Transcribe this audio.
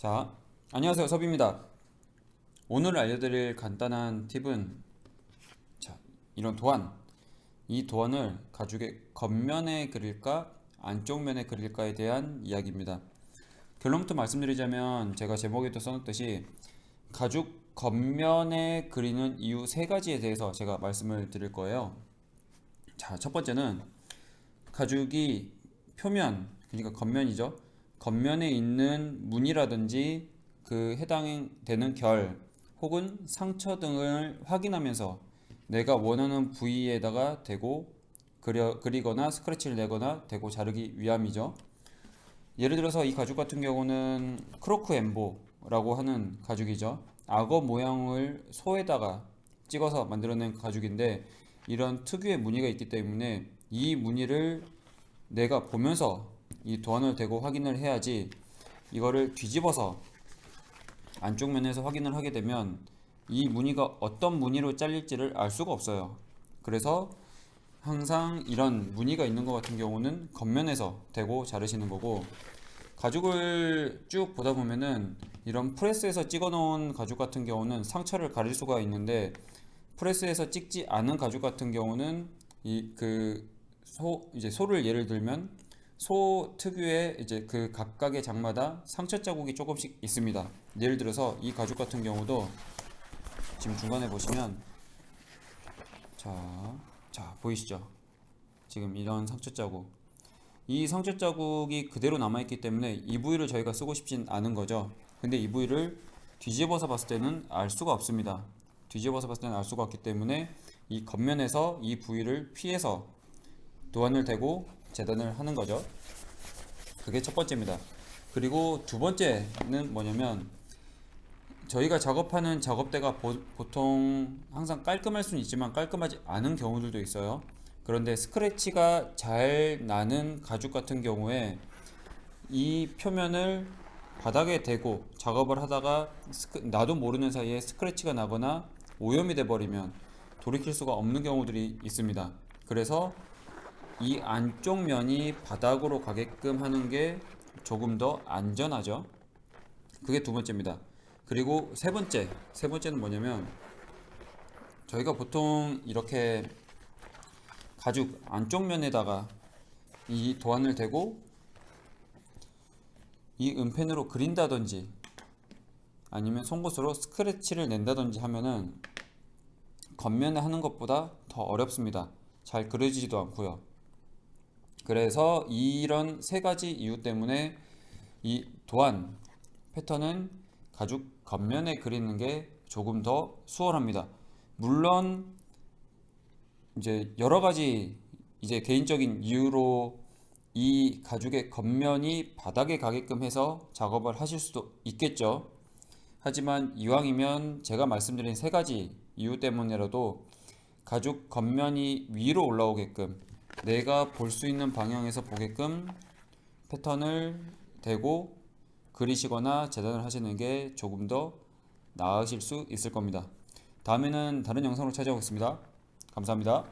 자, 안녕하세요. 섭입니다. 오늘 알려드릴 간단한 팁은 이런 도안. 이 도안을 가죽의 겉면에 그릴까 안쪽 면에 그릴까에 대한 이야기입니다. 결론부터 말씀드리자면 제가 제목에도 써놓듯이 가죽 겉면에 그리는 이유 세 가지에 대해서 제가 말씀을 드릴 거예요. 자, 첫 번째는 가죽이 표면, 그러니까 겉면이죠. 겉면에 있는 무늬라든지 그 해당되는 결 혹은 상처 등을 확인하면서 내가 원하는 부위에다가 대고 그리거나 스크래치를 내거나 대고 자르기 위함이죠. 예를 들어서 이 가죽 같은 경우는 크로크 엠보라고 하는 가죽이죠. 악어 모양을 소에다가 찍어서 만들어낸 가죽인데 이런 특유의 무늬가 있기 때문에 이 무늬를 내가 보면서 이 도안을 대고 확인을 해야지, 이거를 뒤집어서 안쪽 면에서 확인을 하게 되면 이 무늬가 어떤 무늬로 잘릴지를 알 수가 없어요. 그래서 항상 이런 무늬가 있는 것 같은 경우는 겉면에서 대고 자르시는 거고, 가죽을 쭉 보다 보면은 이런 프레스에서 찍어 놓은 가죽 같은 경우는 상처를 가릴 수가 있는데, 프레스에서 찍지 않은 가죽 같은 경우는 이제 소를 예를 들면 소 특유의 이제 그 각각의 장마다 상처 자국이 조금씩 있습니다. 예를 들어서 이 가죽 같은 경우도 지금 중간에 보시면 자 보이시죠? 지금 이런 상처 자국, 이 상처 자국이 그대로 남아있기 때문에 이 부위를 저희가 쓰고 싶진 않은 거죠. 근데 이 부위를 뒤집어서 봤을 때는 알 수가 없습니다. 뒤집어서 봤을 때는 알 수가 없기 때문에 이 겉면에서 이 부위를 피해서 도안을 대고 재단을 하는 거죠. 그게 첫 번째입니다. 그리고 두 번째는 뭐냐면, 저희가 작업하는 작업대가 보통 항상 깔끔할 수는 있지만 깔끔하지 않은 경우들도 있어요. 그런데 스크래치가 잘 나는 가죽 같은 경우에 이 표면을 바닥에 대고 작업을 하다가 나도 모르는 사이에 스크래치가 나거나 오염이 돼 버리면 돌이킬 수가 없는 경우들이 있습니다. 그래서 이 안쪽 면이 바닥으로 가게끔 하는 게 조금 더 안전하죠. 그게 두 번째입니다. 그리고 세 번째는 뭐냐면, 저희가 보통 이렇게 가죽 안쪽 면에다가 이 도안을 대고 이 은펜으로 그린다든지 아니면 송곳으로 스크래치를 낸다든지 하면은 겉면에 하는 것보다 더 어렵습니다. 잘 그려지지도 않고요. 그래서 이런 세 가지 이유 때문에 이 도안 패턴은 가죽 겉면에 그리는 게 조금 더 수월합니다. 물론 이제 여러 가지 이제 개인적인 이유로 이 가죽의 겉면이 바닥에 가게끔 해서 작업을 하실 수도 있겠죠. 하지만 이왕이면 제가 말씀드린 세 가지 이유 때문에라도 가죽 겉면이 위로 올라오게끔, 내가 볼 수 있는 방향에서 보게끔 패턴을 대고 그리시거나 재단을 하시는 게 조금 더 나으실 수 있을 겁니다. 다음에는 다른 영상으로 찾아오겠습니다. 감사합니다.